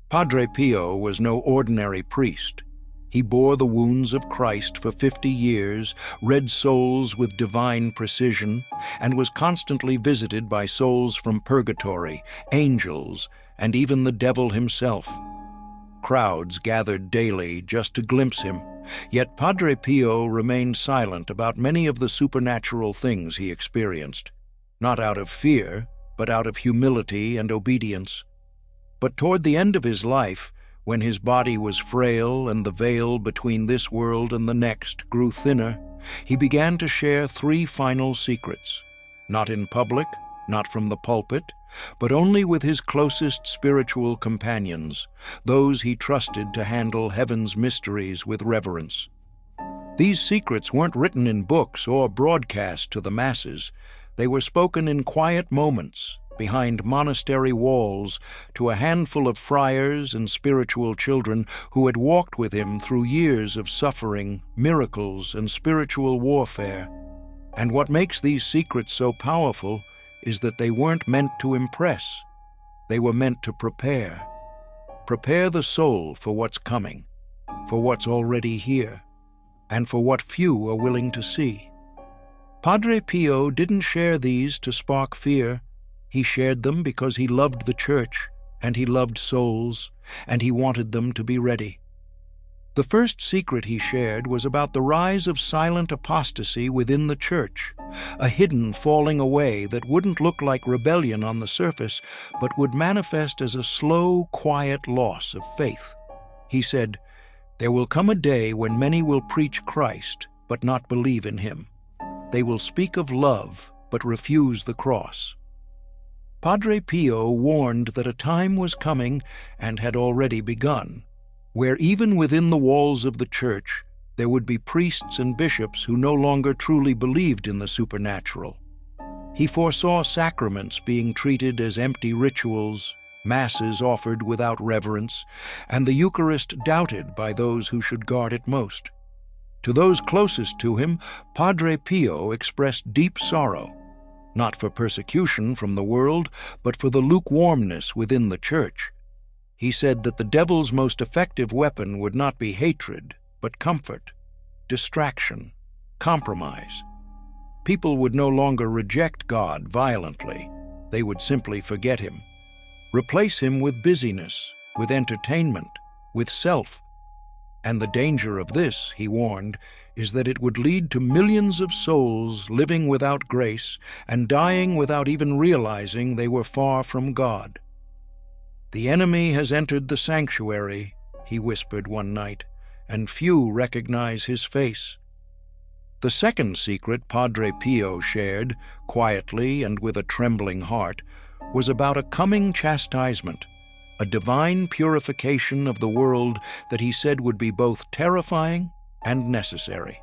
Padre Pio was no ordinary priest. He bore the wounds of Christ for 50 years, read souls with divine precision, and was constantly visited by souls from purgatory, angels, and even the devil himself. Crowds gathered daily just to glimpse him, yet Padre Pio remained silent about many of the supernatural things he experienced, not out of fear, but out of humility and obedience. But toward the end of his life, when his body was frail and the veil between this world and the next grew thinner, he began to share 3 final secrets, not in public, not from the pulpit, but only with his closest spiritual companions, those he trusted to handle heaven's mysteries with reverence. These secrets weren't written in books or broadcast to the masses. They were spoken in quiet moments, behind monastery walls, to a handful of friars and spiritual children who had walked with him through years of suffering, miracles, and spiritual warfare. And what makes these secrets so powerful is that they weren't meant to impress. They were meant to prepare. Prepare the soul for what's coming, for what's already here, and for what few are willing to see. Padre Pio didn't share these to spark fear. He shared them because he loved the Church, and he loved souls, and he wanted them to be ready. The first secret he shared was about the rise of silent apostasy within the Church, a hidden falling away that wouldn't look like rebellion on the surface, but would manifest as a slow, quiet loss of faith. He said, "There will come a day when many will preach Christ, but not believe in him. They will speak of love, but refuse the cross." Padre Pio warned that a time was coming, and had already begun, where even within the walls of the Church there would be priests and bishops who no longer truly believed in the supernatural. He foresaw sacraments being treated as empty rituals, masses offered without reverence, and the Eucharist doubted by those who should guard it most. To those closest to him, Padre Pio expressed deep sorrow, not for persecution from the world, but for the lukewarmness within the Church. He said that the devil's most effective weapon would not be hatred, but comfort, distraction, compromise. People would no longer reject God violently. They would simply forget him. Replace him with busyness, with entertainment, with self. And the danger of this, he warned, is that it would lead to millions of souls living without grace and dying without even realizing they were far from God. "The enemy has entered the sanctuary," he whispered one night, "and few recognize his face." The second secret Padre Pio shared, quietly and with a trembling heart, was about a coming chastisement, a divine purification of the world that he said would be both terrifying and necessary.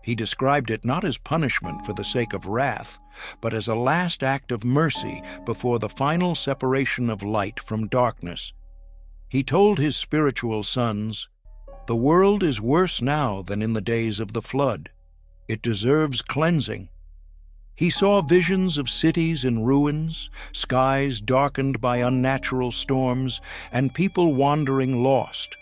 He described it not as punishment for the sake of wrath, but as a last act of mercy before the final separation of light from darkness. He told his spiritual sons, "The world is worse now than in the days of the flood. It deserves cleansing." He saw visions of cities in ruins, skies darkened by unnatural storms, and people wandering lost,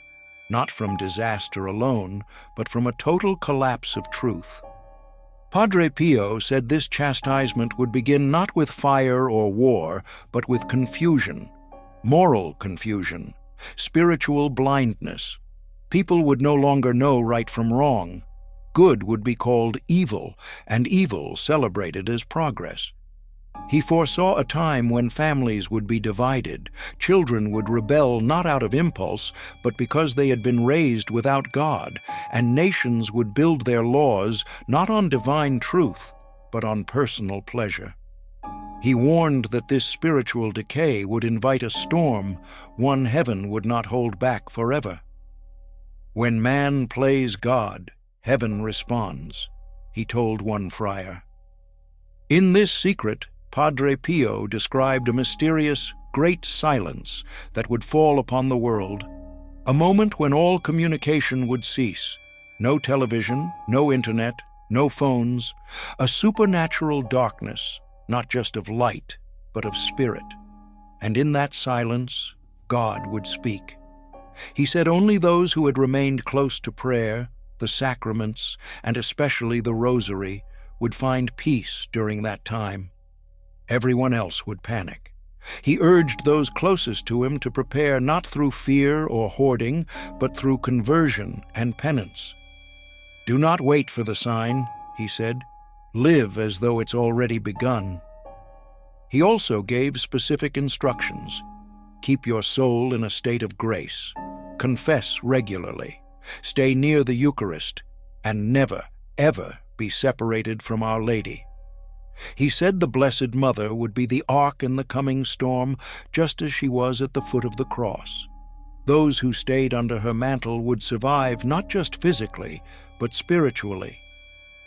not from disaster alone, but from a total collapse of truth. Padre Pio said this chastisement would begin not with fire or war, but with confusion, moral confusion, spiritual blindness. People would no longer know right from wrong. Good would be called evil, and evil celebrated as progress. He foresaw a time when families would be divided, children would rebel not out of impulse, but because they had been raised without God, and nations would build their laws not on divine truth, but on personal pleasure. He warned that this spiritual decay would invite a storm, one heaven would not hold back forever. "When man plays God, heaven responds," he told one friar. In this secret, Padre Pio described a mysterious, great silence that would fall upon the world, a moment when all communication would cease. No television, no internet, no phones, a supernatural darkness, not just of light, but of spirit. And in that silence, God would speak. He said only those who had remained close to prayer, the sacraments, and especially the rosary, would find peace during that time. Everyone else would panic. He urged those closest to him to prepare not through fear or hoarding, but through conversion and penance. "Do not wait for the sign," he said. "Live as though it's already begun." He also gave specific instructions. Keep your soul in a state of grace. Confess regularly. Stay near the Eucharist, and never, ever be separated from Our Lady. He said the Blessed Mother would be the ark in the coming storm, just as she was at the foot of the cross. Those who stayed under her mantle would survive not just physically, but spiritually.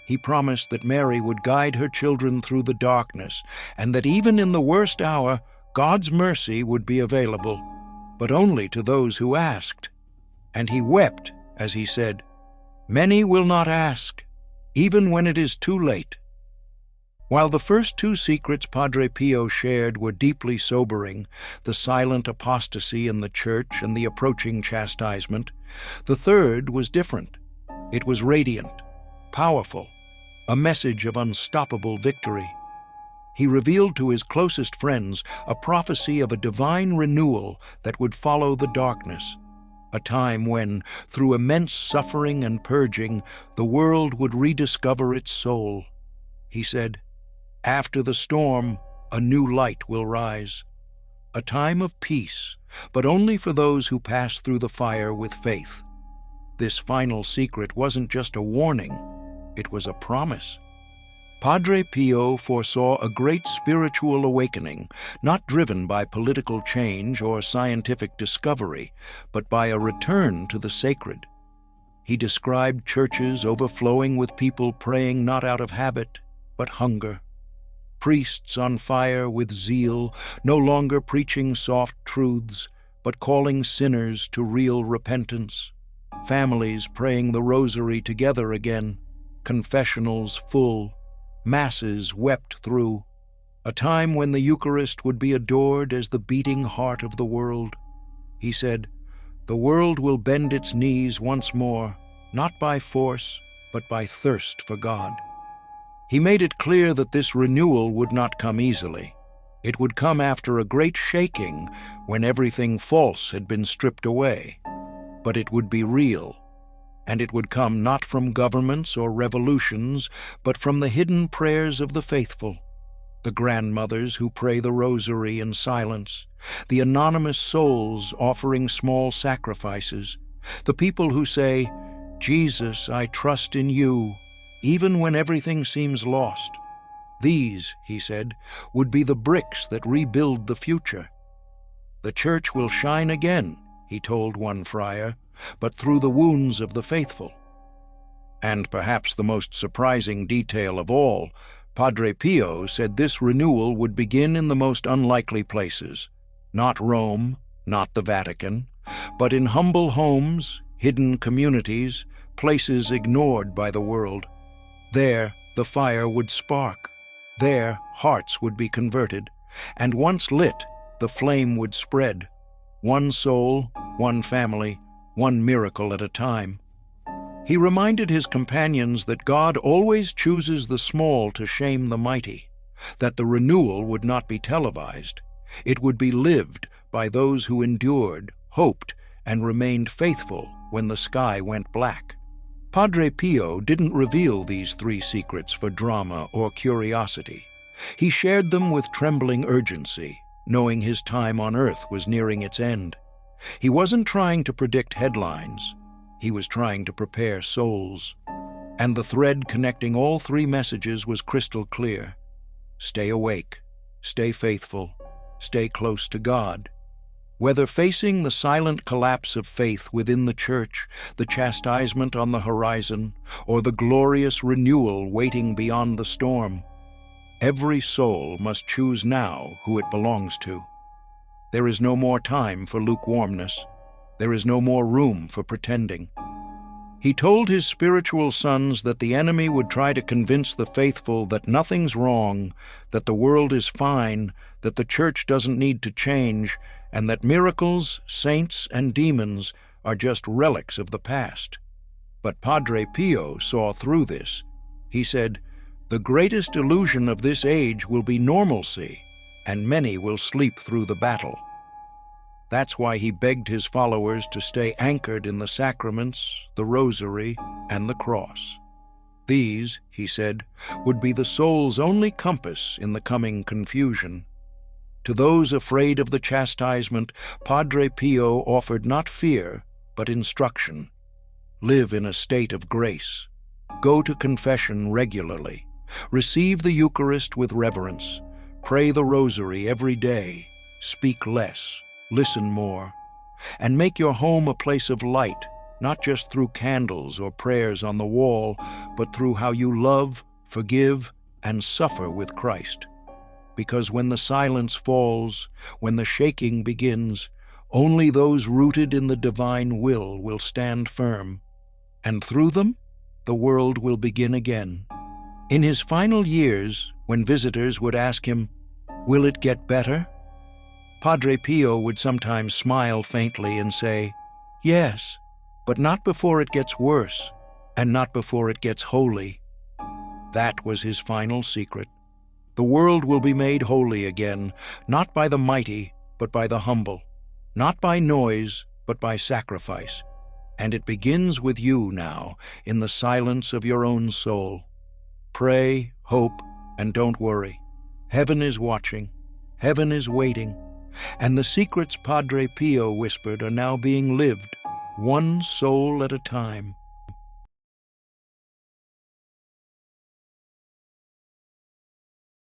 He promised that Mary would guide her children through the darkness, and that even in the worst hour, God's mercy would be available, but only to those who asked. And he wept as he said, "Many will not ask, even when it is too late." While the first two secrets Padre Pio shared were deeply sobering, the silent apostasy in the Church and the approaching chastisement, the third was different. It was radiant, powerful, a message of unstoppable victory. He revealed to his closest friends a prophecy of a divine renewal that would follow the darkness, a time when, through immense suffering and purging, the world would rediscover its soul. He said, "After the storm, a new light will rise." A time of peace, but only for those who pass through the fire with faith. This final secret wasn't just a warning, it was a promise. Padre Pio foresaw a great spiritual awakening, not driven by political change or scientific discovery, but by a return to the sacred. He described churches overflowing with people praying not out of habit, but hunger. Priests on fire with zeal, no longer preaching soft truths, but calling sinners to real repentance. Families praying the rosary together again, confessionals full, masses wept through. A time when the Eucharist would be adored as the beating heart of the world. He said, "The world will bend its knees once more, not by force, but by thirst for God." He made it clear that this renewal would not come easily. It would come after a great shaking when everything false had been stripped away. But it would be real, and it would come not from governments or revolutions, but from the hidden prayers of the faithful, the grandmothers who pray the rosary in silence, the anonymous souls offering small sacrifices, the people who say, "Jesus, I trust in you," even when everything seems lost. These, he said, would be the bricks that rebuild the future. "The Church will shine again," he told one friar, "but through the wounds of the faithful." And perhaps the most surprising detail of all, Padre Pio said this renewal would begin in the most unlikely places, not Rome, not the Vatican, but in humble homes, hidden communities, places ignored by the world. There, the fire would spark. There, hearts would be converted. And once lit, the flame would spread. One soul, one family, one miracle at a time. He reminded his companions that God always chooses the small to shame the mighty, that the renewal would not be televised. It would be lived by those who endured, hoped, and remained faithful when the sky went black. Padre Pio didn't reveal these three secrets for drama or curiosity. He shared them with trembling urgency, knowing his time on earth was nearing its end. He wasn't trying to predict headlines. He was trying to prepare souls. And the thread connecting all three messages was crystal clear. Stay awake, stay faithful, stay close to God. Whether facing the silent collapse of faith within the Church, the chastisement on the horizon, or the glorious renewal waiting beyond the storm, every soul must choose now who it belongs to. There is no more time for lukewarmness. There is no more room for pretending. He told his spiritual sons that the enemy would try to convince the faithful that nothing's wrong, that the world is fine, that the church doesn't need to change, and that miracles, saints, and demons are just relics of the past. But Padre Pio saw through this. He said, "The greatest illusion of this age will be normalcy, and many will sleep through the battle." That's why he begged his followers to stay anchored in the sacraments, the rosary, and the cross. These, he said, would be the soul's only compass in the coming confusion. To those afraid of the chastisement, Padre Pio offered not fear, but instruction. Live in a state of grace. Go to confession regularly. Receive the Eucharist with reverence. Pray the rosary every day. Speak less. Listen more. And make your home a place of light, not just through candles or prayers on the wall, but through how you love, forgive, and suffer with Christ. Because when the silence falls, when the shaking begins, only those rooted in the divine will stand firm. And through them, the world will begin again. In his final years, when visitors would ask him, "Will it get better?" Padre Pio would sometimes smile faintly and say, "Yes, but not before it gets worse, and not before it gets holy." That was his final secret. The world will be made holy again, not by the mighty, but by the humble, not by noise, but by sacrifice. And it begins with you now, in the silence of your own soul. Pray, hope, and don't worry. Heaven is watching. Heaven is waiting. And the secrets Padre Pio whispered are now being lived, one soul at a time.